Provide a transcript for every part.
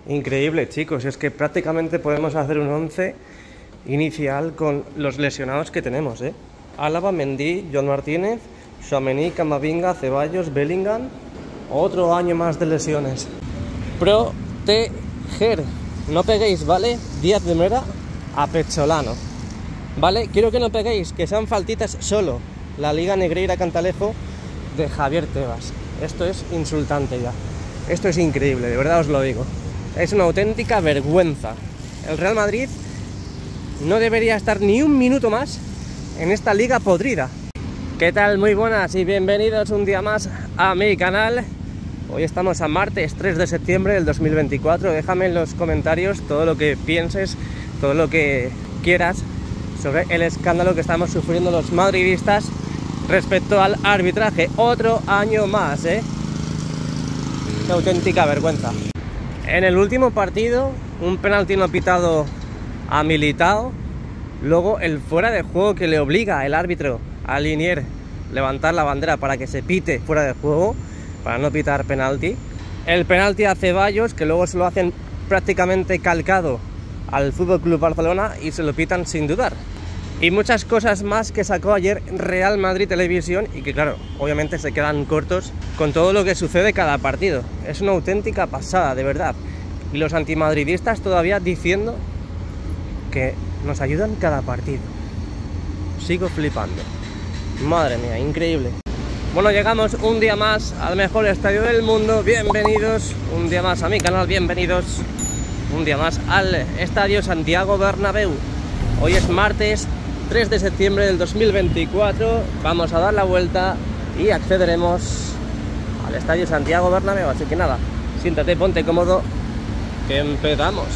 Increíble, chicos, es que prácticamente podemos hacer un 11 inicial con los lesionados que tenemos, ¿eh? Álava, Mendy, Joan Martínez, Tchouaméni, Camavinga, Ceballos, Bellingham. Otro año más de lesiones. Proteger. No peguéis, ¿vale? Díaz de Mera a Pecholano, ¿vale? Quiero que no peguéis, que sean faltitas solo. La Liga Negreira Cantalejo de Javier Tebas. Esto es insultante ya. Esto es increíble, de verdad os lo digo. Es una auténtica vergüenza. El Real Madrid no debería estar ni un minuto más en esta liga podrida. ¿Qué tal? Muy buenas y bienvenidos un día más a mi canal. Hoy estamos a martes 3 de septiembre del 2024. Déjame en los comentarios todo lo que pienses, todo lo que quieras sobre el escándalo que estamos sufriendo los madridistas respecto al arbitraje. Otro año más, ¿eh? Qué auténtica vergüenza. En el último partido, un penalti no pitado a Militao. Luego el fuera de juego que le obliga el árbitro a Linier levantar la bandera para que se pite fuera de juego, para no pitar penalti. El penalti a Ceballos, que luego se lo hacen prácticamente calcado al FC Barcelona y se lo pitan sin dudar. Y muchas cosas más que sacó ayer Real Madrid Televisión y que, claro, obviamente se quedan cortos con todo lo que sucede cada partido. Es una auténtica pasada, de verdad. Y los antimadridistas todavía diciendo que nos ayudan cada partido. Sigo flipando. Madre mía, increíble. Bueno, llegamos un día más al mejor estadio del mundo. Bienvenidos un día más a mi canal. Bienvenidos un día más al Estadio Santiago Bernabéu. Hoy es martes 3 de septiembre del 2024. Vamos a dar la vuelta y accederemos al Estadio Santiago Bernabéu. Así que nada, siéntate, ponte cómodo, que empezamos.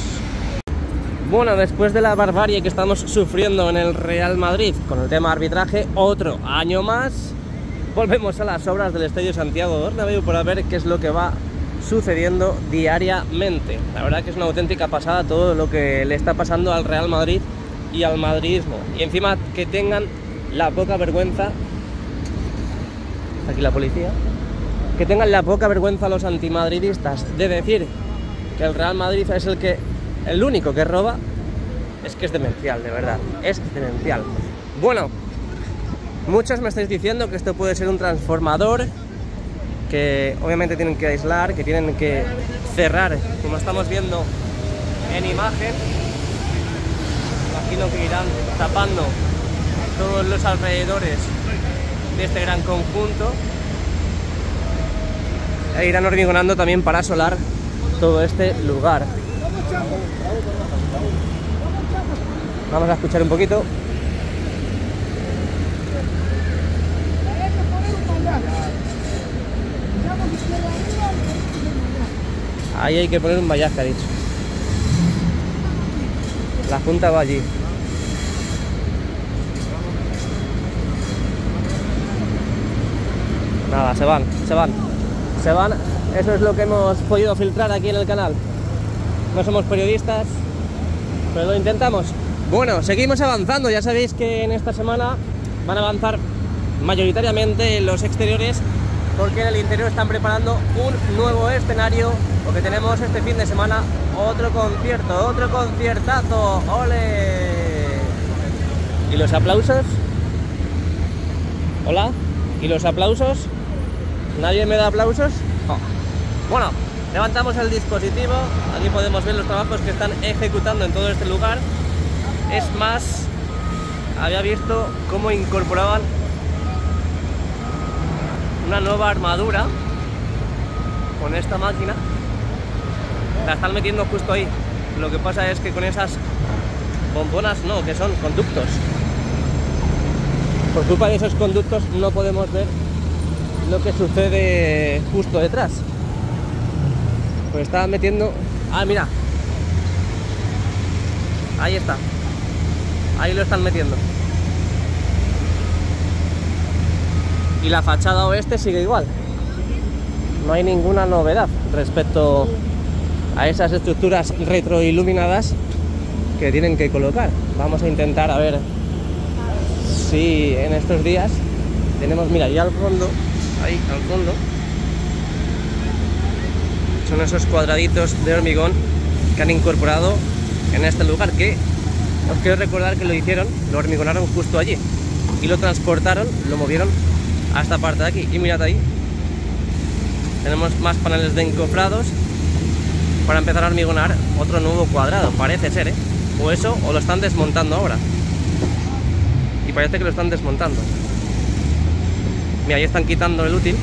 Bueno, después de la barbarie que estamos sufriendo en el Real Madrid con el tema arbitraje, otro año más, volvemos a las obras del Estadio Santiago Bernabéu para ver qué es lo que va sucediendo diariamente. La verdad que es una auténtica pasada todo lo que le está pasando al Real Madrid y al madridismo. Y encima que tengan la poca vergüenza, aquí la policía, que tengan la poca vergüenza los antimadridistas de decir que el Real Madrid es el único que roba. Es que es demencial, de verdad, es demencial. Bueno, muchos me estáis diciendo que esto puede ser un transformador, que obviamente tienen que aislar, que tienen que cerrar, como estamos viendo en imagen. Imagino que irán tapando todos los alrededores de este gran conjunto e irán hormigonando también para asolar todo este lugar. Vamos a escuchar un poquito. Ahí hay que poner un vallaje, ha dicho. La Junta va allí. Nada, se van. Eso es lo que hemos podido filtrar aquí en el canal. No somos periodistas, pero lo intentamos. Bueno, seguimos avanzando. Ya sabéis que en esta semana van a avanzar mayoritariamente los exteriores, porque en el interior están preparando un nuevo escenario, porque tenemos este fin de semana otro concierto, otro conciertazo. ¡Ole! ¿Y los aplausos? ¿Hola? ¿Y los aplausos? ¿Nadie me da aplausos? Oh. Bueno, levantamos el dispositivo. Aquí podemos ver los trabajos que están ejecutando en todo este lugar. Es más, había visto cómo incorporaban una nueva armadura con esta máquina. La están metiendo justo ahí. Lo que pasa es que con esas bombonas no, que son conductos. Por culpa de esos conductos no podemos ver lo que sucede justo detrás. Pues estaban metiendo... Ah, mira. Ahí está. Ahí lo están metiendo. Y la fachada oeste sigue igual. No hay ninguna novedad respecto a esas estructuras retroiluminadas que tienen que colocar. Vamos a intentar a ver si en estos días tenemos, mira, ahí al fondo, son esos cuadraditos de hormigón que han incorporado en este lugar, que os quiero recordar que lo hicieron, lo hormigonaron justo allí y lo transportaron, lo movieron a esta parte de aquí. Y mirad ahí, tenemos más paneles de encofrados para empezar a hormigonar otro nuevo cuadrado, parece ser, ¿eh? O eso, o lo están desmontando ahora. Y parece que lo están desmontando. Mira, ahí están quitando el útil.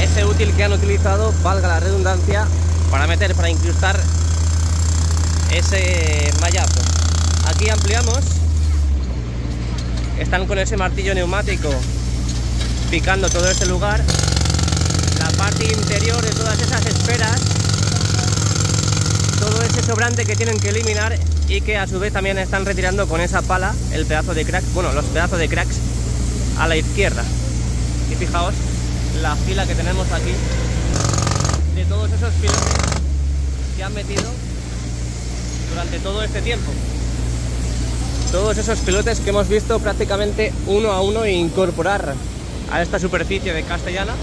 Ese útil que han utilizado, valga la redundancia, para incrustar ese mallazo. Aquí ampliamos. Están con ese martillo neumático picando todo este lugar. La parte interior de todas esas esferas, todo ese sobrante que tienen que eliminar, y que a su vez también están retirando con esa pala el pedazo de crack, bueno, los pedazos de cracks a la izquierda. Y fijaos la fila que tenemos aquí de todos esos pilotes que han metido durante todo este tiempo. Todos esos pilotes que hemos visto prácticamente uno a uno incorporar a esta superficie de Castellana.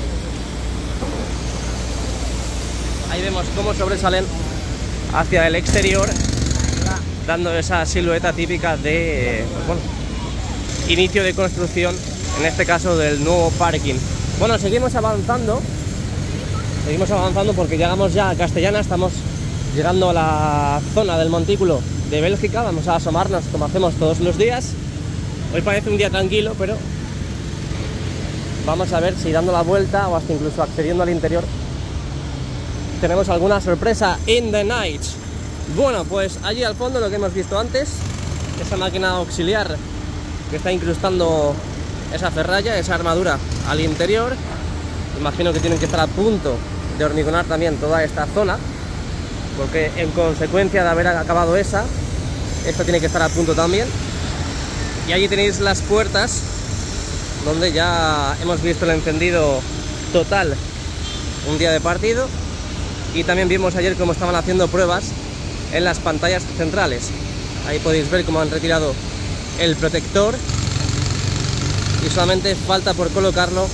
Ahí vemos cómo sobresalen hacia el exterior, dando esa silueta típica de, bueno, inicio de construcción, en este caso del nuevo parking. Bueno, seguimos avanzando porque llegamos ya a Castellana, estamos llegando a la zona del montículo de Bélgica. Vamos a asomarnos como hacemos todos los días. Hoy parece un día tranquilo, pero vamos a ver si dando la vuelta o hasta incluso accediendo al interior tenemos alguna sorpresa in the night. Bueno, pues allí al fondo lo que hemos visto antes, esa máquina auxiliar que está incrustando esa ferralla, esa armadura al interior. Imagino que tienen que estar a punto de hormigonar también toda esta zona, porque en consecuencia de haber acabado esta tiene que estar a punto también. Y allí tenéis las puertas donde ya hemos visto el encendido total un día de partido, y también vimos ayer cómo estaban haciendo pruebas en las pantallas centrales. Ahí podéis ver cómo han retirado el protector y solamente falta por colocarlo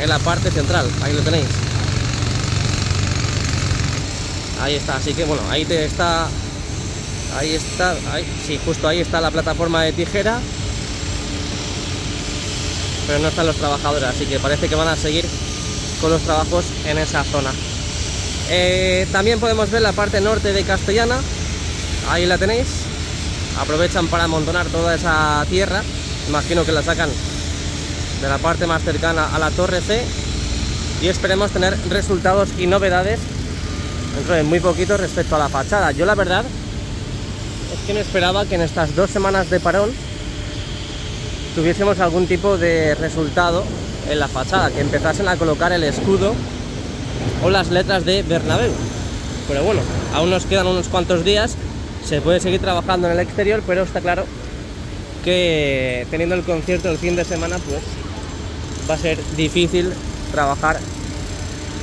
en la parte central. Ahí lo tenéis, ahí está. Así que bueno, ahí sí, justo ahí está la plataforma de tijera, pero no están los trabajadores, así que parece que van a seguir con los trabajos en esa zona. También podemos ver la parte norte de Castellana, ahí la tenéis. Aprovechan para amontonar toda esa tierra, imagino que la sacan de la parte más cercana a la Torre C, y esperemos tener resultados y novedades dentro de muy poquito respecto a la fachada. Yo la verdad es que me esperaba que en estas 2 semanas de parón tuviésemos algún tipo de resultado en la fachada, que empezasen a colocar el escudo o las letras de Bernabéu. Pero bueno, aún nos quedan unos cuantos días, se puede seguir trabajando en el exterior, pero está claro que teniendo el concierto el fin de semana, pues va a ser difícil trabajar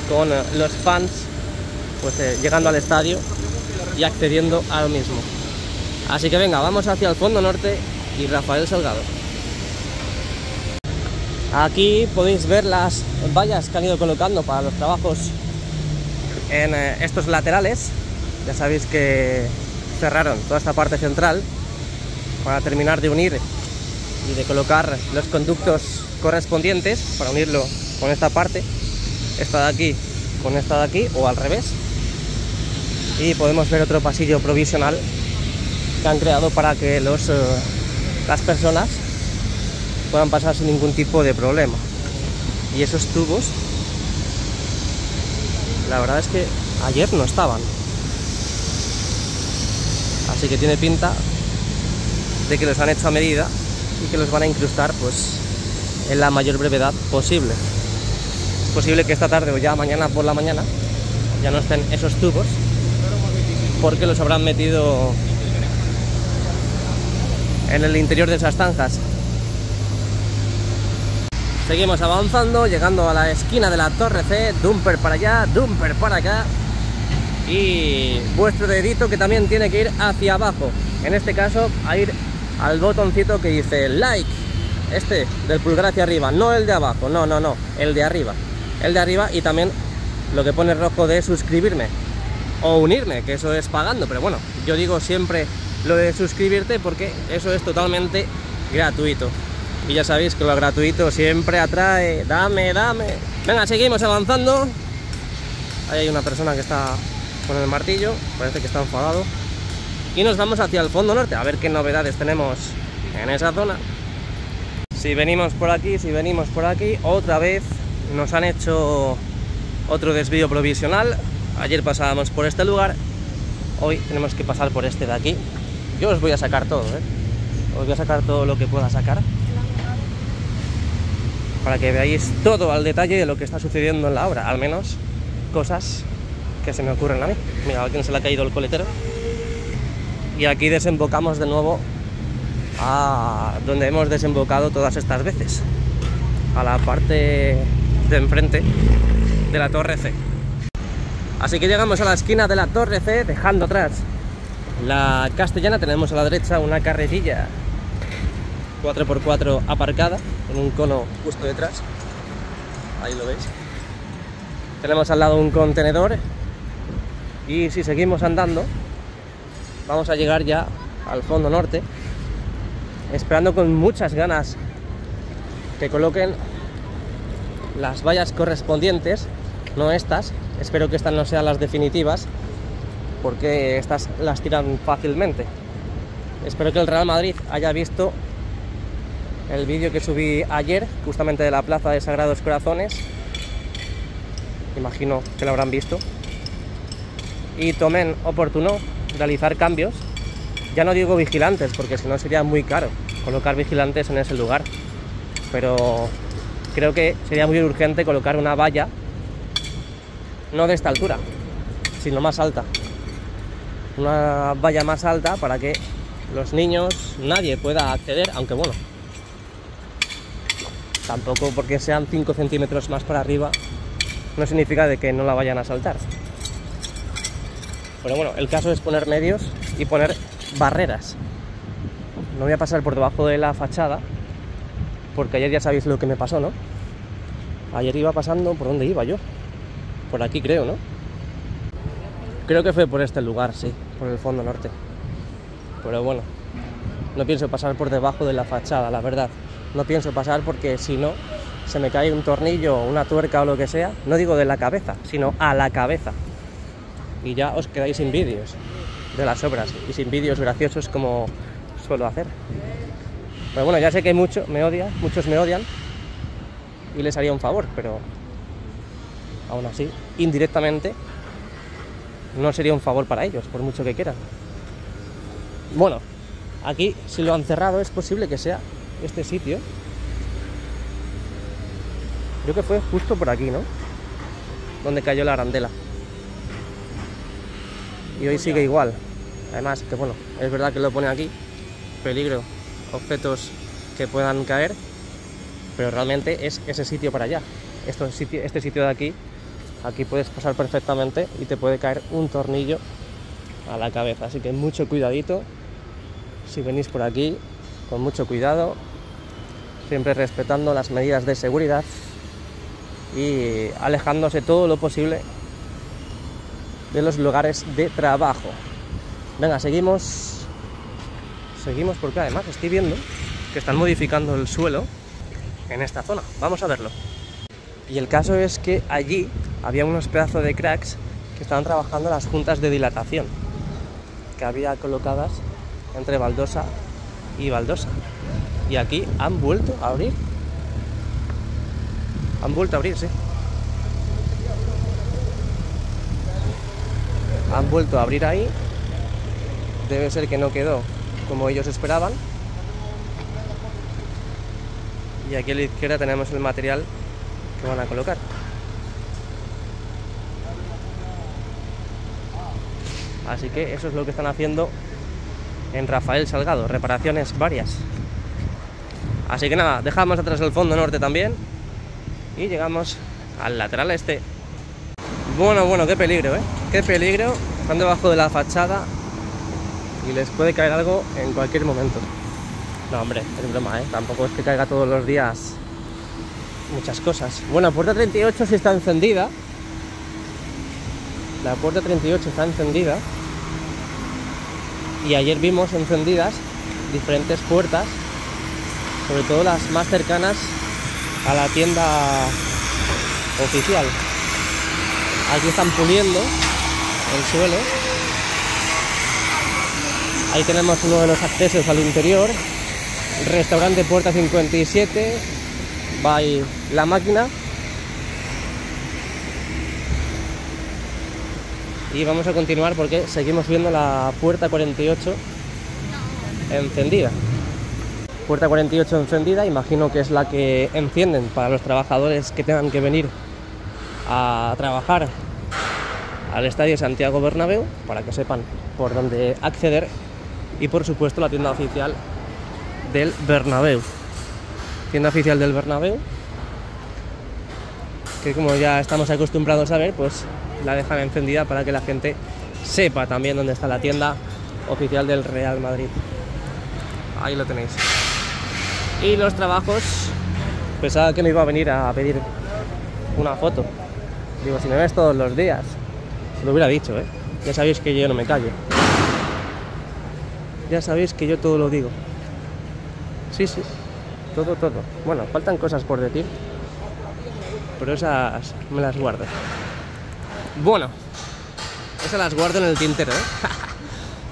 con los fans, pues llegando al estadio y accediendo al mismo. Así que venga, vamos hacia el fondo norte y Rafael Salgado. Aquí podéis ver las vallas que han ido colocando para los trabajos en estos laterales. Ya sabéis que cerraron toda esta parte central para terminar de unir y de colocar los conductos correspondientes para unirlo con esta parte, esta de aquí con esta de aquí, o al revés. Y podemos ver otro pasillo provisional que han creado para que las personas puedan pasar sin ningún tipo de problema. Y esos tubos, la verdad es que ayer no estaban, así que tiene pinta de que los han hecho a medida y que los van a incrustar pues en la mayor brevedad posible. Es posible que esta tarde o ya mañana por la mañana ya no estén esos tubos, porque los habrán metido en el interior de esas zanjas. Seguimos avanzando, llegando a la esquina de la Torre C, dumper para allá, dumper para acá, y vuestro dedito que también tiene que ir hacia abajo, en este caso a ir al botoncito que dice like, este del pulgar hacia arriba, no el de abajo, no, el de arriba, y también lo que pone rojo de suscribirme. o unirme, que eso es pagando, pero bueno, yo digo siempre lo de suscribirte porque eso es totalmente gratuito. Y ya sabéis que lo gratuito siempre atrae. Dame. Venga, seguimos avanzando. Ahí hay una persona que está con el martillo, parece que está enfadado. Y nos vamos hacia el fondo norte, a ver qué novedades tenemos en esa zona. Si venimos por aquí, otra vez nos han hecho otro desvío provisional. Ayer pasábamos por este lugar, hoy tenemos que pasar por este de aquí. Yo os voy a sacar todo, os voy a sacar todo lo que pueda sacar, para que veáis todo al detalle de lo que está sucediendo en la obra, al menos cosas que se me ocurren a mí. Mira, a alguien se le ha caído el coletero. Y aquí desembocamos de nuevo a donde hemos desembocado todas estas veces, a la parte de enfrente de la Torre C. Así que llegamos a la esquina de la Torre C, dejando atrás la Castellana. Tenemos a la derecha una carretilla 4x4 aparcada en un cono justo detrás, ahí lo veis. Tenemos al lado un contenedor y si seguimos andando vamos a llegar ya al fondo norte, esperando con muchas ganas que coloquen las vallas correspondientes, no estas. Espero que estas no sean las definitivas, porque estas las tiran fácilmente. Espero que el Real Madrid haya visto el vídeo que subí ayer, justamente de la Plaza de Sagrados Corazones. Imagino que lo habrán visto. Y tomen oportuno realizar cambios. Ya no digo vigilantes, porque si no sería muy caro colocar vigilantes en ese lugar. Pero creo que sería muy urgente colocar una valla, no de esta altura, sino más alta. Una valla más alta para que los niños, nadie pueda acceder, aunque bueno, tampoco porque sean 5 centímetros más para arriba no significa de que no la vayan a saltar. Pero bueno, el caso es poner medios y poner barreras. No voy a pasar por debajo de la fachada, porque ayer ya sabéis lo que me pasó, ¿no? Ayer iba pasando, ¿por dónde iba yo? Por aquí creo, ¿no? Creo que fue por este lugar, sí, por el fondo norte. Pero bueno, no pienso pasar por debajo de la fachada, la verdad. No pienso pasar porque si no, se me cae un tornillo, una tuerca o lo que sea. No digo de la cabeza, sino a la cabeza. Y ya os quedáis sin vídeos de las obras y sin vídeos graciosos como suelo hacer. Pero bueno, ya sé que muchos me odian y les haría un favor, pero aún así, indirectamente, no sería un favor para ellos, por mucho que quieran. Bueno, aquí si lo han cerrado es posible que sea este sitio. Creo que fue justo por aquí, ¿no? Donde cayó la arandela. Y hoy sigue igual. Además, que bueno, es verdad que lo pone aquí, peligro, objetos que puedan caer, pero realmente es ese sitio para allá. Este sitio de aquí puedes pasar perfectamente y te puede caer un tornillo a la cabeza. Así que mucho cuidadito si venís por aquí, con mucho cuidado, siempre respetando las medidas de seguridad y alejándose todo lo posible de los lugares de trabajo. Venga, seguimos porque además estoy viendo que están modificando el suelo en esta zona. Vamos a verlo. Y el caso es que allí había unos pedazos de cracks que estaban trabajando las juntas de dilatación que había colocadas entre baldosa y baldosa. Y aquí han vuelto a abrir. Han vuelto a abrir, sí. Han vuelto a abrir ahí. Debe ser que no quedó como ellos esperaban. Y aquí a la izquierda tenemos el material que van a colocar. Así que eso es lo que están haciendo en Rafael Salgado, reparaciones varias. Así que nada, dejamos atrás el fondo norte también y llegamos al lateral este. Bueno, qué peligro, qué peligro. Están debajo de la fachada y les puede caer algo en cualquier momento. No, hombre, es broma, tampoco es que caiga todos los días muchas cosas. Bueno, puerta 38 sí está encendida. La puerta 38 está encendida y ayer vimos encendidas diferentes puertas, sobre todo las más cercanas a la tienda oficial. Aquí están puliendo el suelo. Ahí tenemos uno de los accesos al interior. Restaurante Puerta 57. Va ahí la máquina. Y vamos a continuar porque seguimos viendo la puerta 48 encendida. Puerta 48 encendida, imagino que es la que encienden para los trabajadores que tengan que venir a trabajar al Estadio Santiago Bernabéu, para que sepan por dónde acceder. Y por supuesto la tienda oficial del Bernabéu. Tienda oficial del Bernabéu, que como ya estamos acostumbrados a ver, pues la dejan encendida para que la gente sepa también dónde está la tienda oficial del Real Madrid. Ahí lo tenéis. Y los trabajos, pensaba que me iba a venir a pedir una foto. Digo, si me ves todos los días, se lo hubiera dicho, ¿eh? Ya sabéis que yo no me callo. Ya sabéis que yo todo lo digo. Sí, sí, todo. Bueno, faltan cosas por decir, pero esas me las guardo. Bueno, esas las guardo en el tintero,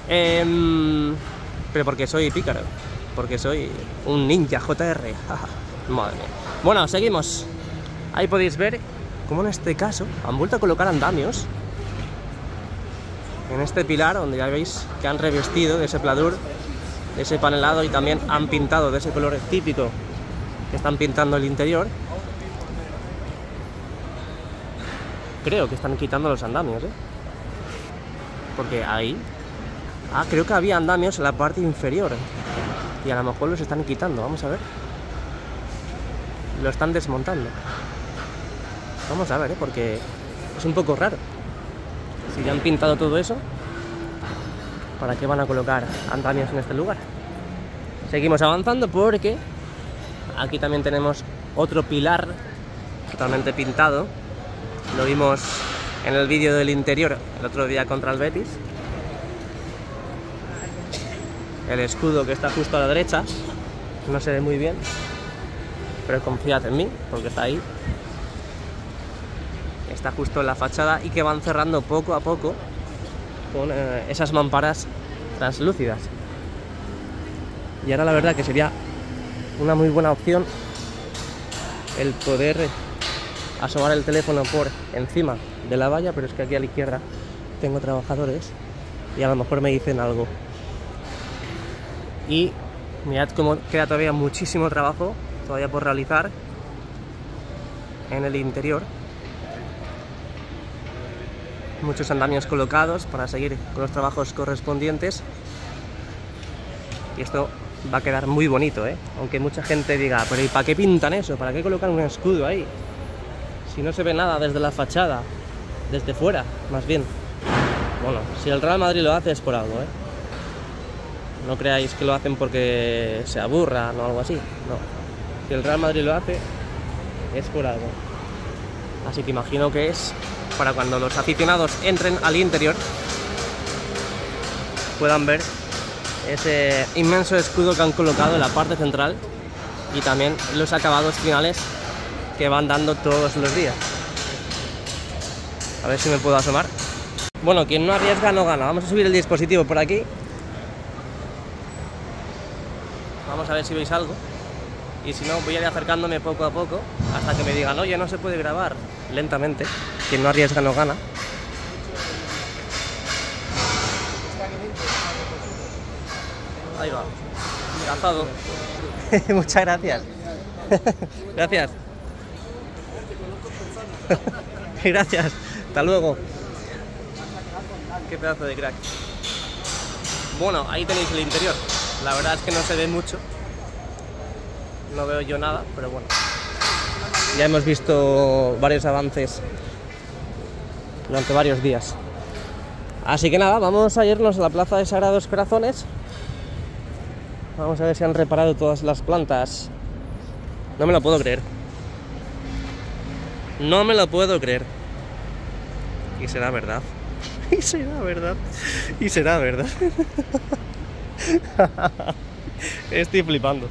¿eh? Pero porque soy pícaro, porque soy un ninja JR. Madre mía. Bueno, seguimos. Ahí podéis ver cómo en este caso han vuelto a colocar andamios en este pilar, donde ya veis que han revestido de ese pladur, de ese panelado, y también han pintado de ese color típico que están pintando el interior. Creo que están quitando los andamios, ¿eh? Porque ahí... creo que había andamios en la parte inferior y a lo mejor los están quitando. Vamos a ver. Lo están desmontando. Vamos a ver, ¿eh? Porque es un poco raro. Si ya han pintado todo eso, ¿para qué van a colocar andamios en este lugar? Seguimos avanzando porque aquí también tenemos otro pilar totalmente pintado. Lo vimos en el vídeo del interior el otro día contra el Betis. El escudo que está justo a la derecha no se ve muy bien, pero confiad en mí porque está ahí. Está justo en la fachada y que van cerrando poco a poco con esas mamparas translúcidas. Y ahora la verdad que sería una muy buena opción el poder asomar el teléfono por encima de la valla, pero es que aquí a la izquierda tengo trabajadores y a lo mejor me dicen algo. Y mirad cómo queda todavía muchísimo trabajo todavía por realizar en el interior. Muchos andamios colocados para seguir con los trabajos correspondientes. Y esto va a quedar muy bonito, ¿eh? Aunque mucha gente diga, pero ¿y para qué pintan eso? ¿Para qué colocan un escudo ahí? Si no se ve nada desde la fachada, desde fuera, más bien. Bueno, si el Real Madrid lo hace es por algo, ¿eh? No creáis que lo hacen porque se aburran o algo así, no. Si el Real Madrid lo hace, es por algo. Así que imagino que es para cuando los aficionados entren al interior puedan ver ese inmenso escudo que han colocado en la parte central y también los acabados finales que van dando todos los días. A ver si me puedo asomar. Bueno, quien no arriesga no gana. Vamos a subir el dispositivo por aquí. Vamos a ver si veis algo. Y si no, voy a ir acercándome poco a poco hasta que me digan, oye, no se puede grabar. Lentamente. Quien no arriesga no gana. Ahí va. Cazado. Muchas gracias. Gracias. Gracias. Hasta luego. Qué pedazo de crack. Bueno, ahí tenéis el interior. La verdad es que no se ve mucho. No veo yo nada, pero bueno. Ya hemos visto varios avances durante varios días. Así que nada, vamos a irnos a la Plaza de Sagrados Corazones. Vamos a ver si han reparado todas las plantas. No me lo puedo creer. No me lo puedo creer. Y será verdad. Y será verdad. Y será verdad. Estoy flipando.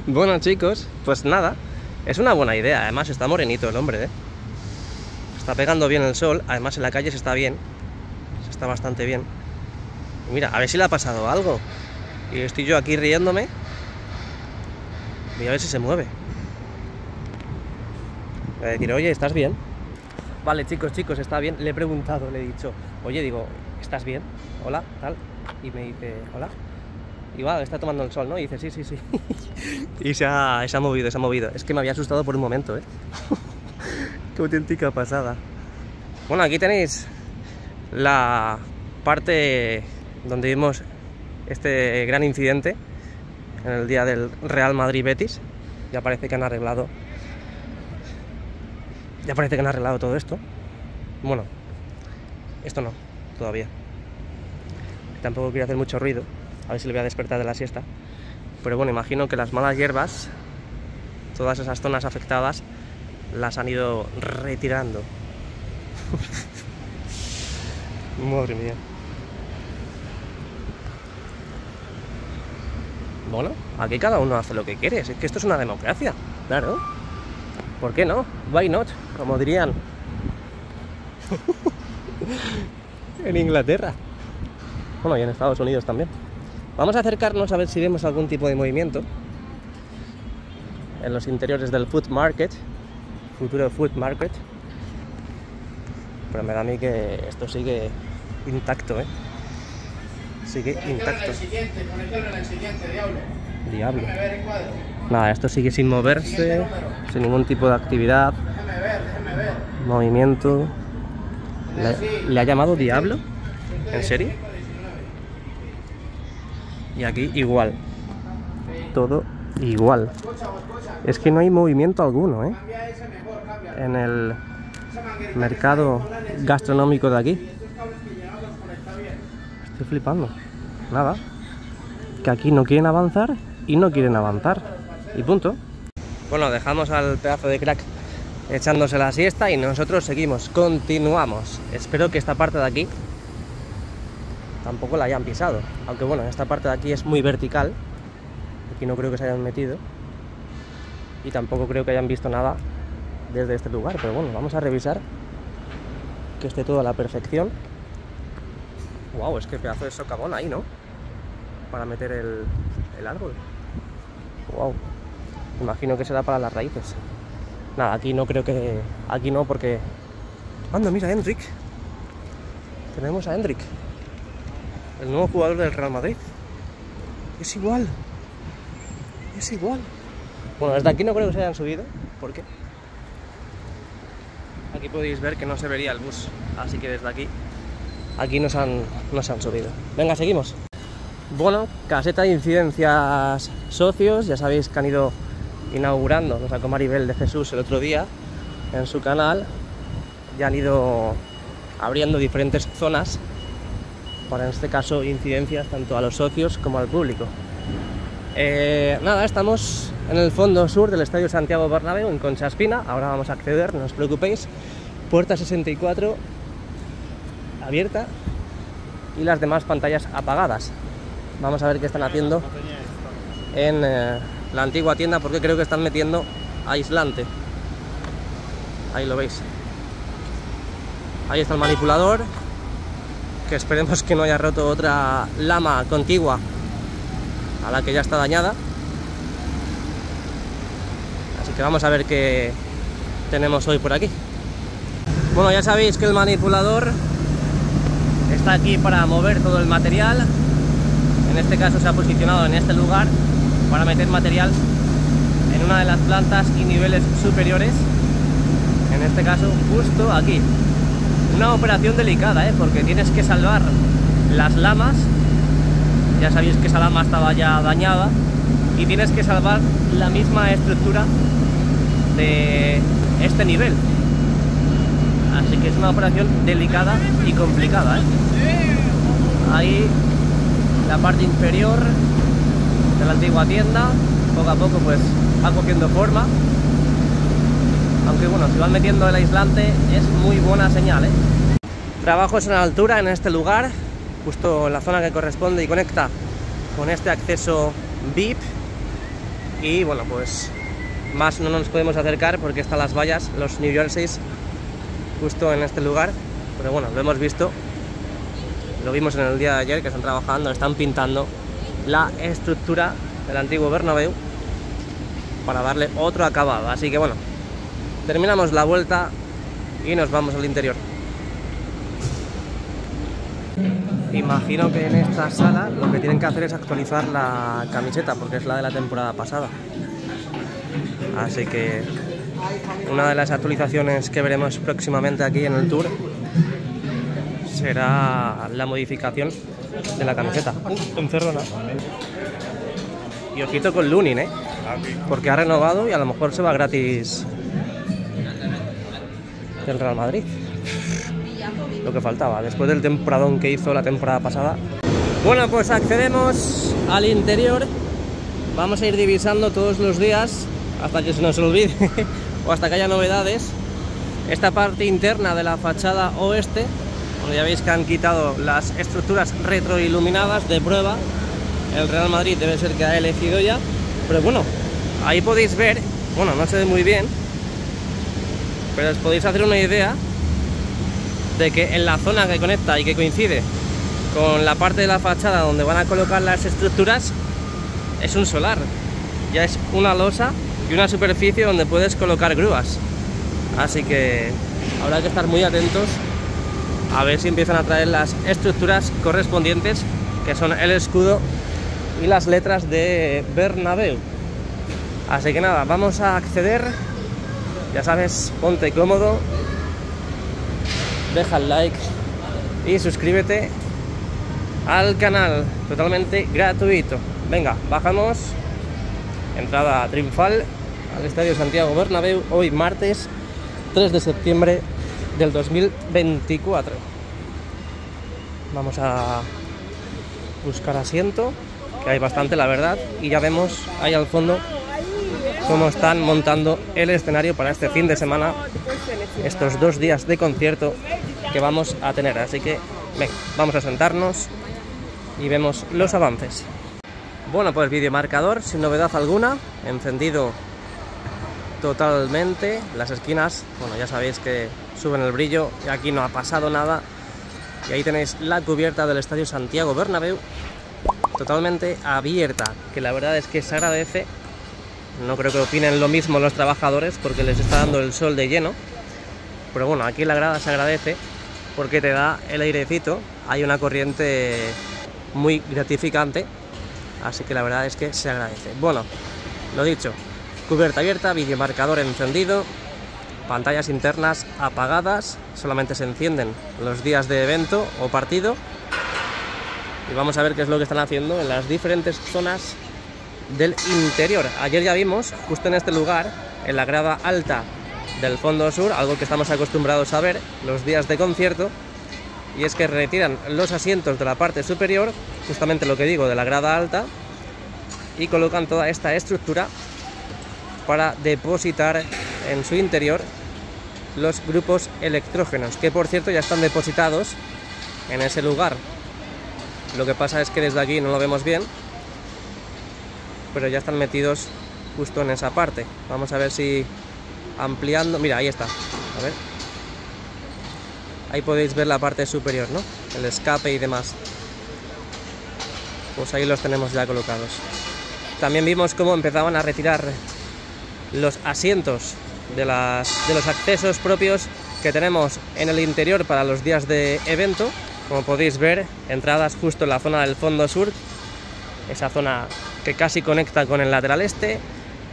Bueno, chicos, pues nada. Es una buena idea. Además está morenito el hombre, ¿eh? Está pegando bien el sol. Además en la calle se está bien. Se está bastante bien. Y mira, a ver si le ha pasado algo. Y estoy yo aquí riéndome. Voy a ver si se mueve. Voy a decir, oye, ¿estás bien? Vale, chicos, está bien. Le he preguntado, le he dicho, oye, digo, ¿estás bien? Hola, tal. Y me dice, hola. Y va, está tomando el sol, ¿no? Y dice, sí. Y se ha movido, se ha movido. Es que me había asustado por un momento, ¿eh? Qué auténtica pasada. Bueno, aquí tenéis la parte donde vimos este gran incidente en el día del Real Madrid-Betis. Ya parece que han arreglado. Ya parece que han arreglado todo esto. Bueno, esto no, todavía. Tampoco quiero hacer mucho ruido. A ver si le voy a despertar de la siesta. Pero bueno, imagino que las malas hierbas, todas esas zonas afectadas, las han ido retirando. Madre mía. Bueno, aquí cada uno hace lo que quiere. Es que esto es una democracia, claro. ¿Por qué no? Why not? Como dirían en Inglaterra. Bueno, y en Estados Unidos también. Vamos a acercarnos a ver si vemos algún tipo de movimiento en los interiores del Food Market, futuro Food Market. Pero me da a mí que esto sigue intacto, ¿eh? Sigue intacto. Diablo. Nada, esto sigue sin moverse, sin ningún tipo de actividad, movimiento. ¿Le ha llamado Diablo? ¿En serio? Y aquí igual. Todo igual. Es que no hay movimiento alguno, ¿eh? En el mercado gastronómico de aquí. Estoy flipando. Nada. Que aquí no quieren avanzar y no quieren avanzar. Y punto. Bueno, dejamos al pedazo de crack echándose la siesta y nosotros seguimos, continuamos. Espero que esta parte de aquí tampoco la hayan pisado. Aunque bueno, esta parte de aquí es muy vertical. Aquí no creo que se hayan metido. Y tampoco creo que hayan visto nada desde este lugar. Pero bueno, vamos a revisar que esté todo a la perfección. Wow, es que pedazo de socavón ahí, ¿no? Para meter el árbol. Wow. Imagino que será para las raíces. Nada, aquí no creo que... Aquí no, porque... ¡Anda, mira, Hendrik! Tenemos a Hendrik, el nuevo jugador del Real Madrid. Es igual. Es igual. Bueno, desde aquí no creo que se hayan subido. ¿Por qué? Aquí podéis ver que no se vería el bus. Así que desde aquí... Aquí no se han subido. Venga, seguimos. Bueno, caseta de incidencias socios. Ya sabéis que han ido inaugurando, nos sacó Maribel de Jesús el otro día en su canal. Ya han ido abriendo diferentes zonas para, en este caso, incidencias tanto a los socios como al público. Nada, estamos en el fondo sur del Estadio Santiago Bernabéu, en Concha Espina. Ahora vamos a acceder, no os preocupéis. Puerta 64 abierta y las demás pantallas apagadas. Vamos a ver qué están haciendo en la antigua tienda, porque creo que están metiendo aislante. Ahí lo veis. Ahí está el manipulador, que esperemos que no haya roto otra lama contigua a la que ya está dañada. Así que vamos a ver qué tenemos hoy por aquí. Bueno, ya sabéis que el manipulador está aquí para mover todo el material. En este caso se ha posicionado en este lugar para meter material en una de las plantas y niveles superiores. En este caso justo aquí. Una operación delicada, porque tienes que salvar las lamas. Ya sabéis que esa lama estaba ya dañada. Y tienes que salvar la misma estructura de este nivel. Así que es una operación delicada y complicada, Ahí la parte inferior de la antigua tienda, poco a poco pues va cogiendo forma. Aunque bueno, si van metiendo el aislante es muy buena señal, Trabajos en altura en este lugar, justo en la zona que corresponde y conecta con este acceso VIP. Y bueno, pues más no nos podemos acercar porque están las vallas, los New Jerseys, justo en este lugar. Pero bueno, lo hemos visto, lo vimos en el día de ayer, que están trabajando, están pintando la estructura del antiguo Bernabéu para darle otro acabado. Así que bueno, terminamos la vuelta y nos vamos al interior. Imagino que en esta sala lo que tienen que hacer es actualizar la camiseta, porque es la de la temporada pasada. Así que una de las actualizaciones que veremos próximamente aquí en el tour será la modificación de la camiseta. Encerrona. Y ojito con Lunin, porque ha renovado y a lo mejor se va gratis del Real Madrid. Lo que faltaba, después del temporadón que hizo la temporada pasada. Bueno, pues accedemos al interior. Vamos a ir divisando todos los días hasta que se nos olvide o hasta que haya novedades. Esta parte interna de la fachada oeste, donde ya veis que han quitado las estructuras retroiluminadas de prueba. El Real Madrid debe ser que ha elegido ya, pero bueno, ahí podéis ver, bueno, no se ve muy bien, pero os podéis hacer una idea de que en la zona que conecta y que coincide con la parte de la fachada donde van a colocar las estructuras es un solar, ya es una losa y una superficie donde puedes colocar grúas. Así que habrá que estar muy atentos a ver si empiezan a traer las estructuras correspondientes, que son el escudo y las letras de Bernabéu. Así que nada, vamos a acceder. Ya sabes, ponte cómodo, deja el like y suscríbete al canal, totalmente gratuito. Venga, bajamos. Entrada triunfal al Estadio Santiago Bernabéu, hoy martes 3 de septiembre del 2024. Vamos a buscar asiento, que hay bastante, la verdad, y ya vemos ahí al fondo cómo están montando el escenario para este fin de semana, estos 2 días de concierto que vamos a tener. Así que venga, vamos a sentarnos y vemos los avances. Bueno, pues videomarcador sin novedad alguna, encendido totalmente. Las esquinas, bueno, ya sabéis que suben el brillo y aquí no ha pasado nada. Y ahí tenéis la cubierta del Estadio Santiago Bernabéu, totalmente abierta, que la verdad es que se agradece. No creo que opinen lo mismo los trabajadores porque les está dando el sol de lleno, pero bueno, aquí la grada se agradece porque te da el airecito, hay una corriente muy gratificante, así que la verdad es que se agradece. Bueno, lo dicho, cubierta abierta, videomarcador encendido, pantallas internas apagadas, solamente se encienden los días de evento o partido. Y vamos a ver qué es lo que están haciendo en las diferentes zonas del interior. Ayer ya vimos, justo en este lugar, en la grada alta del fondo sur, algo que estamos acostumbrados a ver los días de concierto, y es que retiran los asientos de la parte superior, justamente lo que digo, de la grada alta, y colocan toda esta estructura para depositar en su interior los grupos electrógenos, que por cierto ya están depositados en ese lugar. Lo que pasa es que desde aquí no lo vemos bien, pero ya están metidos justo en esa parte. Vamos a ver si ampliando, mira, ahí está, a ver, ahí podéis ver la parte superior, ¿no? El escape y demás, pues ahí los tenemos ya colocados. También vimos cómo empezaban a retirar los asientos de los accesos propios que tenemos en el interior para los días de evento. Como podéis ver, entradas justo en la zona del fondo sur, esa zona que casi conecta con el lateral este.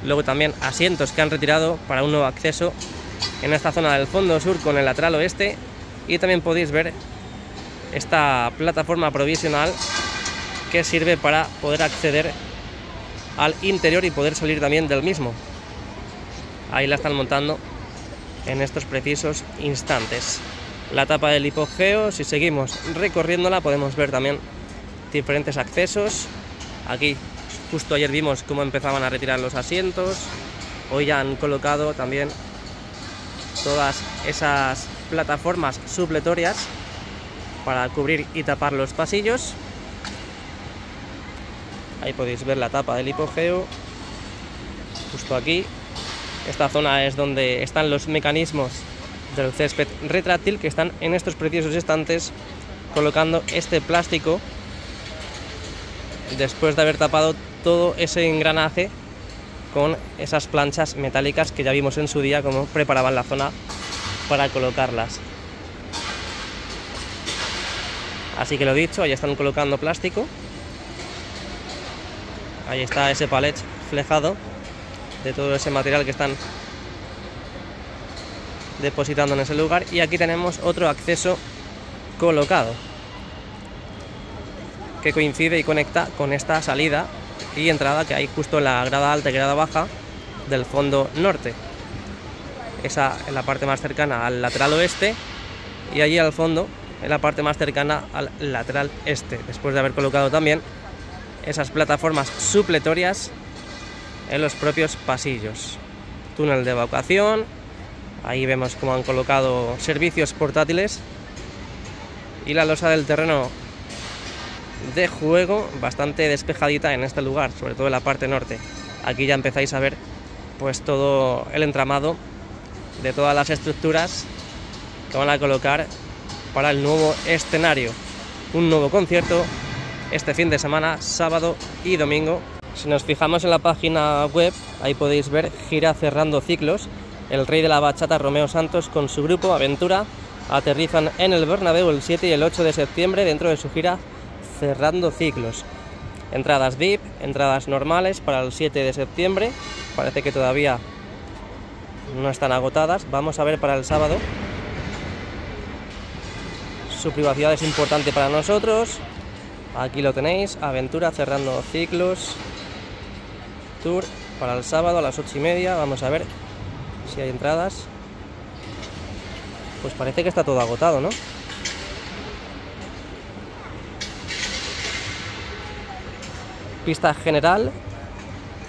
Luego también asientos que han retirado para un nuevo acceso en esta zona del fondo sur con el lateral oeste. Y también podéis ver esta plataforma provisional que sirve para poder acceder al interior y poder salir también del mismo. Ahí la están montando en estos precisos instantes. La tapa del hipogeo, si seguimos recorriéndola, podemos ver también diferentes accesos. Aquí justo ayer vimos cómo empezaban a retirar los asientos. Hoy ya han colocado también todas esas plataformas supletorias para cubrir y tapar los pasillos. Ahí podéis ver la tapa del hipogeo, justo aquí. Esta zona es donde están los mecanismos del césped retráctil, que están en estos preciosos estantes, colocando este plástico después de haber tapado todo ese engranaje con esas planchas metálicas que ya vimos en su día cómo preparaban la zona para colocarlas. Así que lo dicho, ahí están colocando plástico. Ahí está ese palet flejado de todo ese material que están depositando en ese lugar. Y aquí tenemos otro acceso colocado que coincide y conecta con esta salida y entrada que hay justo en la grada alta y grada baja del fondo norte. Esa en la parte más cercana al lateral oeste, y allí al fondo en la parte más cercana al lateral este, después de haber colocado también esas plataformas supletorias en los propios pasillos. Túnel de evacuación, ahí vemos cómo han colocado servicios portátiles, y la losa del terreno de juego bastante despejadita en este lugar, sobre todo en la parte norte. Aquí ya empezáis a ver pues todo el entramado de todas las estructuras que van a colocar para el nuevo escenario. Un nuevo concierto este fin de semana, sábado y domingo. Si nos fijamos en la página web, ahí podéis ver gira cerrando ciclos. El rey de la bachata, Romeo Santos, con su grupo Aventura, aterrizan en el Bernabéu el 7 y el 8 de septiembre dentro de su gira cerrando ciclos. Entradas VIP, entradas normales para el 7 de septiembre. Parece que todavía no están agotadas. Vamos a ver para el sábado. Su privacidad es importante para nosotros. Aquí lo tenéis, Aventura cerrando ciclos, tour para el sábado a las 8:30. Vamos a ver si hay entradas. Pues parece que está todo agotado, ¿no? Pista general,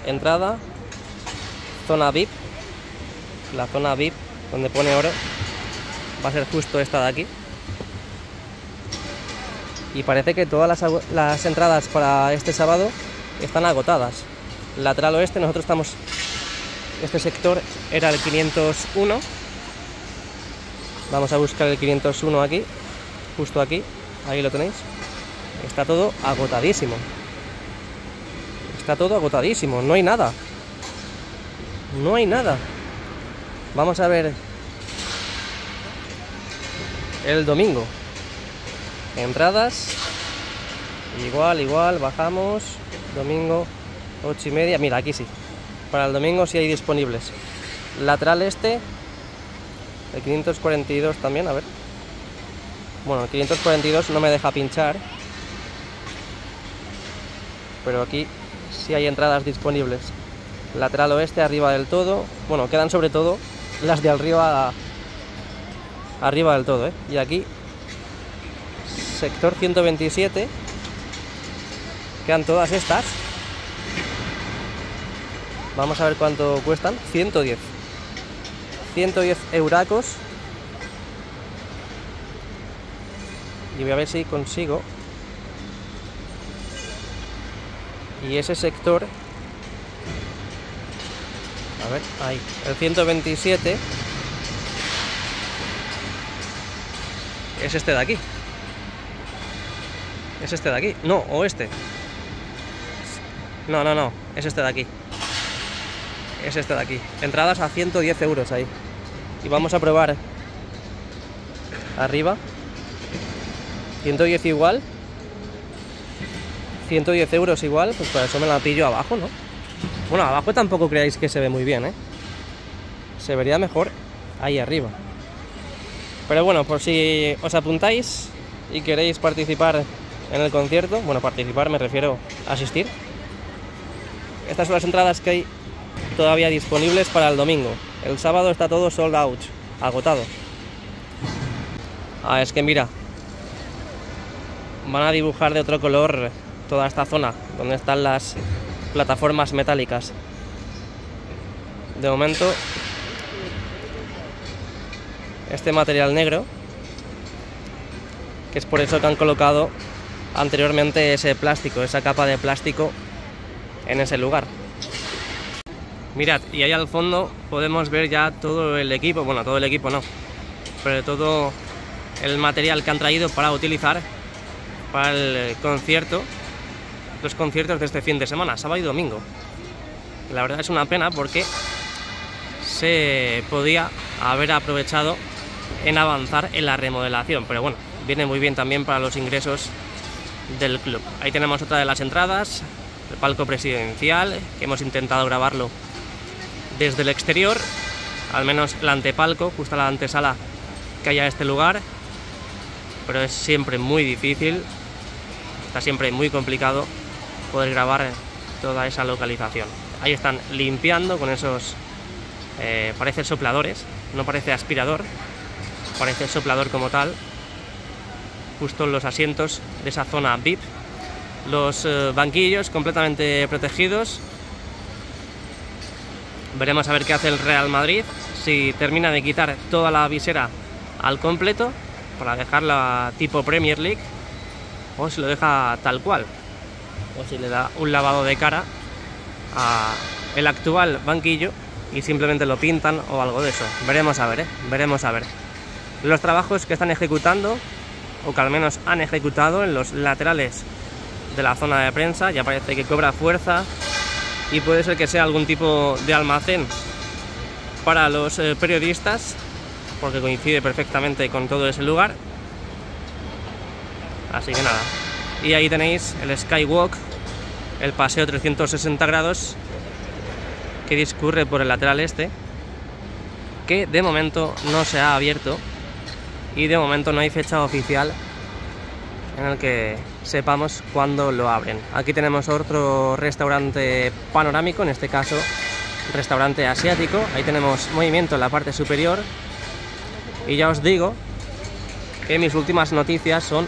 entrada, zona VIP. La zona VIP donde pone oro va a ser justo esta de aquí. Y parece que todas las entradas para este sábado están agotadas. Lateral oeste, nosotros estamos... Este sector era el 501. Vamos a buscar el 501 aquí, justo aquí. Ahí lo tenéis. Está todo agotadísimo. Está todo agotadísimo, no hay nada. No hay nada. Vamos a ver el domingo. Entradas, igual, bajamos. Domingo, 8:30. Mira, aquí sí. Para el domingo sí hay disponibles. Lateral este, el 542 también, a ver. Bueno, el 542 no me deja pinchar, pero aquí sí hay entradas disponibles. Lateral oeste, arriba del todo. Bueno, quedan sobre todo las de arriba del todo, ¿eh? Y aquí sector 127, quedan todas estas. Vamos a ver cuánto cuestan. 110 euracos. Y voy a ver si consigo. Y ese sector, a ver, ahí, el 127 es este de aquí. Es este de aquí. No, o este. No, es este de aquí. Es este de aquí. Entradas a 110 euros ahí. Y vamos a probar arriba. 110 igual. 110 euros igual. Pues por eso me la pillo abajo, ¿no? Bueno, abajo tampoco creáis que se ve muy bien, ¿eh? Se vería mejor ahí arriba. Pero bueno, por si os apuntáis y queréis participar en el concierto, bueno, participar me refiero a asistir. Estas son las entradas que hay todavía disponibles para el domingo. El sábado está todo sold out, agotado. Ah, es que mira, van a dibujar de otro color toda esta zona donde están las plataformas metálicas. De momento, este material negro que es por eso que han colocado anteriormente ese plástico, esa capa de plástico en ese lugar. Mirad, y ahí al fondo podemos ver ya todo el equipo, bueno, todo el equipo no, pero todo el material que han traído para utilizar para el concierto, los conciertos de este fin de semana, sábado y domingo. La verdad es una pena porque se podía haber aprovechado en avanzar en la remodelación, pero bueno, viene muy bien también para los ingresos del club. Ahí tenemos otra de las entradas, el palco presidencial, que hemos intentado grabarlo desde el exterior, al menos el antepalco, justo la antesala que hay a este lugar, pero es siempre muy difícil, está siempre muy complicado poder grabar toda esa localización. Ahí están limpiando con esos, parece sopladores, no parece aspirador, parece soplador como tal, justo en los asientos de esa zona VIP, los banquillos completamente protegidos. Veremos a ver qué hace el Real Madrid, si termina de quitar toda la visera al completo para dejarla tipo Premier League, o si lo deja tal cual, o si le da un lavado de cara a el actual banquillo y simplemente lo pintan o algo de eso. Veremos a ver, veremos a ver. Los trabajos que están ejecutando, o que al menos han ejecutado en los laterales de la zona de prensa, ya parece que cobra fuerza y puede ser que sea algún tipo de almacén para los periodistas, porque coincide perfectamente con todo ese lugar. Así que nada, y ahí tenéis el Skywalk, el paseo 360 grados que discurre por el lateral este, que de momento no se ha abierto y de momento no hay fecha oficial en el que sepamos cuándo lo abren. Aquí tenemos otro restaurante panorámico, en este caso restaurante asiático. Ahí tenemos movimiento en la parte superior y ya os digo que mis últimas noticias son,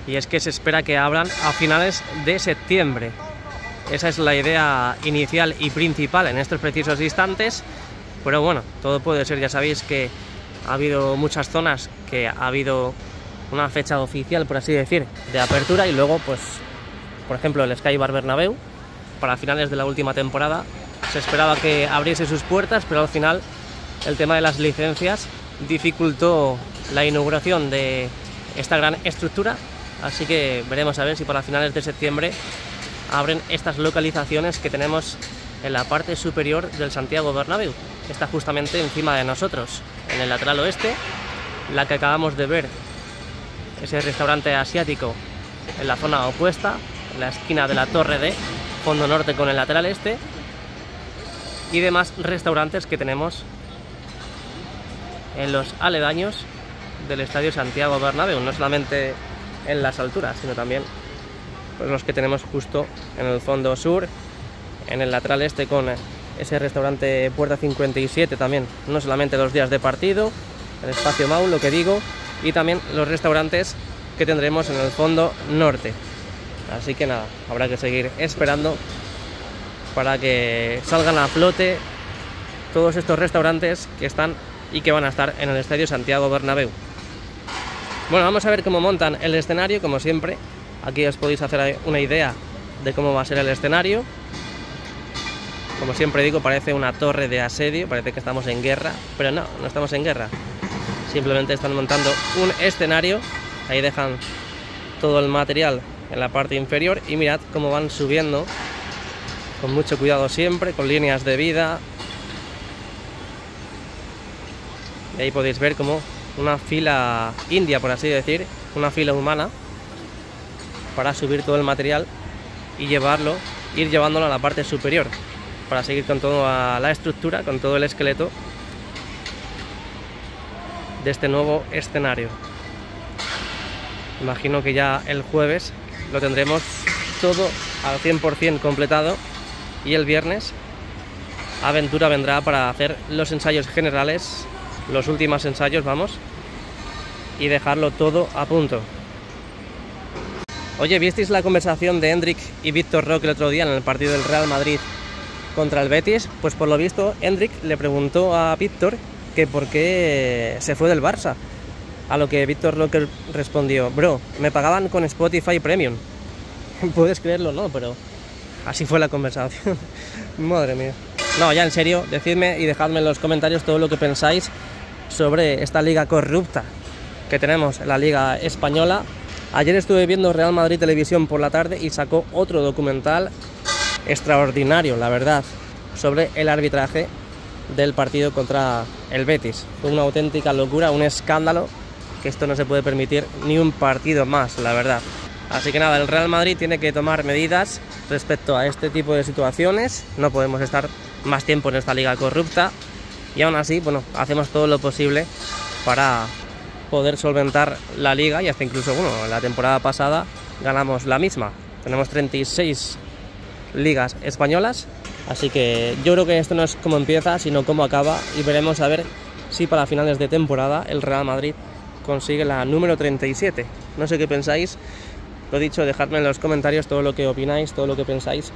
y es que se espera que abran a finales de septiembre. Esa es la idea inicial y principal en estos precisos instantes, pero bueno, todo puede ser. Ya sabéis que ha habido muchas zonas que ha habido una fecha oficial, por así decir, de apertura, y luego, pues, por ejemplo, el Sky Bar Bernabéu, para finales de la última temporada, se esperaba que abriese sus puertas, pero al final el tema de las licencias dificultó la inauguración de esta gran estructura, así que veremos a ver si para finales de septiembre abren estas localizaciones que tenemos en la parte superior del Santiago Bernabéu. Está justamente encima de nosotros, en el lateral oeste, la que acabamos de ver, ese restaurante asiático en la zona opuesta, en la esquina de la Torre D, fondo norte con el lateral este, y demás restaurantes que tenemos en los aledaños del Estadio Santiago Bernabéu, no solamente en las alturas, sino también pues los que tenemos justo en el fondo sur, en el lateral este, con ese restaurante Puerta 57 también, no solamente los días de partido, el espacio Maul, lo que digo, y también los restaurantes que tendremos en el fondo norte. Así que nada, habrá que seguir esperando para que salgan a flote todos estos restaurantes que están y que van a estar en el Estadio Santiago Bernabéu. Bueno, vamos a ver cómo montan el escenario, como siempre. Aquí os podéis hacer una idea de cómo va a ser el escenario. Como siempre digo, parece una torre de asedio, parece que estamos en guerra, pero no, no estamos en guerra. Simplemente están montando un escenario, ahí dejan todo el material en la parte inferior y mirad cómo van subiendo, con mucho cuidado siempre, con líneas de vida. Y ahí podéis ver como una fila india, por así decir, una fila humana, para subir todo el material y ir llevándolo a la parte superior, para seguir con toda la estructura, con todo el esqueleto de este nuevo escenario. Imagino que ya el jueves lo tendremos todo al 100% completado y el viernes Aventura vendrá para hacer los ensayos generales, los últimos ensayos, vamos, y dejarlo todo a punto. Oye, ¿visteis la conversación de Endrick y Víctor Roque el otro día en el partido del Real Madrid contra el Betis? Pues por lo visto Endrick le preguntó a Víctor que por qué se fue del Barça. A lo que Víctor Roque respondió: bro, me pagaban con Spotify Premium. Puedes creerlo, ¿no? Pero así fue la conversación. Madre mía. No, ya en serio, decidme y dejadme en los comentarios todo lo que pensáis sobre esta liga corrupta que tenemos, la Liga Española. Ayer estuve viendo Real Madrid Televisión por la tarde y sacó otro documental extraordinario, la verdad, sobre el arbitraje del partido contra el Betis. Fue una auténtica locura, un escándalo, que esto no se puede permitir ni un partido más, la verdad. Así que nada, el Real Madrid tiene que tomar medidas respecto a este tipo de situaciones. No podemos estar más tiempo en esta liga corrupta y aún así, bueno, hacemos todo lo posible para poder solventar la liga y hasta incluso, bueno, la temporada pasada ganamos la misma. Tenemos 36 ligas españolas, así que yo creo que esto no es cómo empieza, sino cómo acaba, y veremos a ver si para finales de temporada el Real Madrid consigue la número 37. No sé qué pensáis, lo dicho, dejadme en los comentarios todo lo que opináis, todo lo que pensáis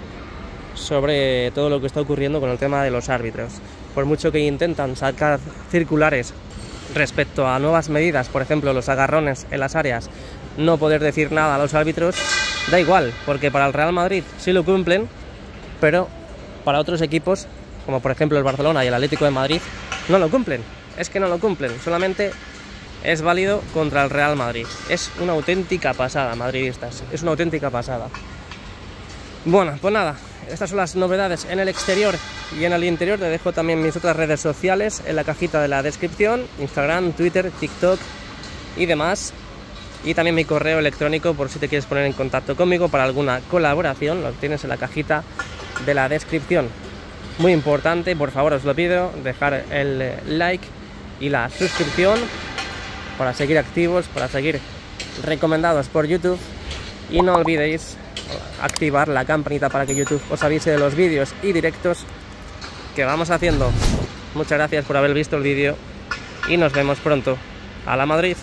sobre todo lo que está ocurriendo con el tema de los árbitros. Por mucho que intentan sacar circulares respecto a nuevas medidas, por ejemplo los agarrones en las áreas, no poder decir nada a los árbitros, da igual, porque para el Real Madrid sí lo cumplen, pero para otros equipos, como por ejemplo el Barcelona y el Atlético de Madrid, no lo cumplen. Es que no lo cumplen, solamente es válido contra el Real Madrid. Es una auténtica pasada, madridistas, es una auténtica pasada. Bueno, pues nada, estas son las novedades en el exterior y en el interior. Te dejo también mis otras redes sociales en la cajita de la descripción: Instagram, Twitter, TikTok y demás. Y también mi correo electrónico por si te quieres poner en contacto conmigo para alguna colaboración, lo tienes en la cajita de la descripción. Muy importante, por favor os lo pido, dejar el like y la suscripción para seguir activos, para seguir recomendados por YouTube, y no olvidéis activar la campanita para que YouTube os avise de los vídeos y directos que vamos haciendo. Muchas gracias por haber visto el vídeo y nos vemos pronto. ¡A la Madrid!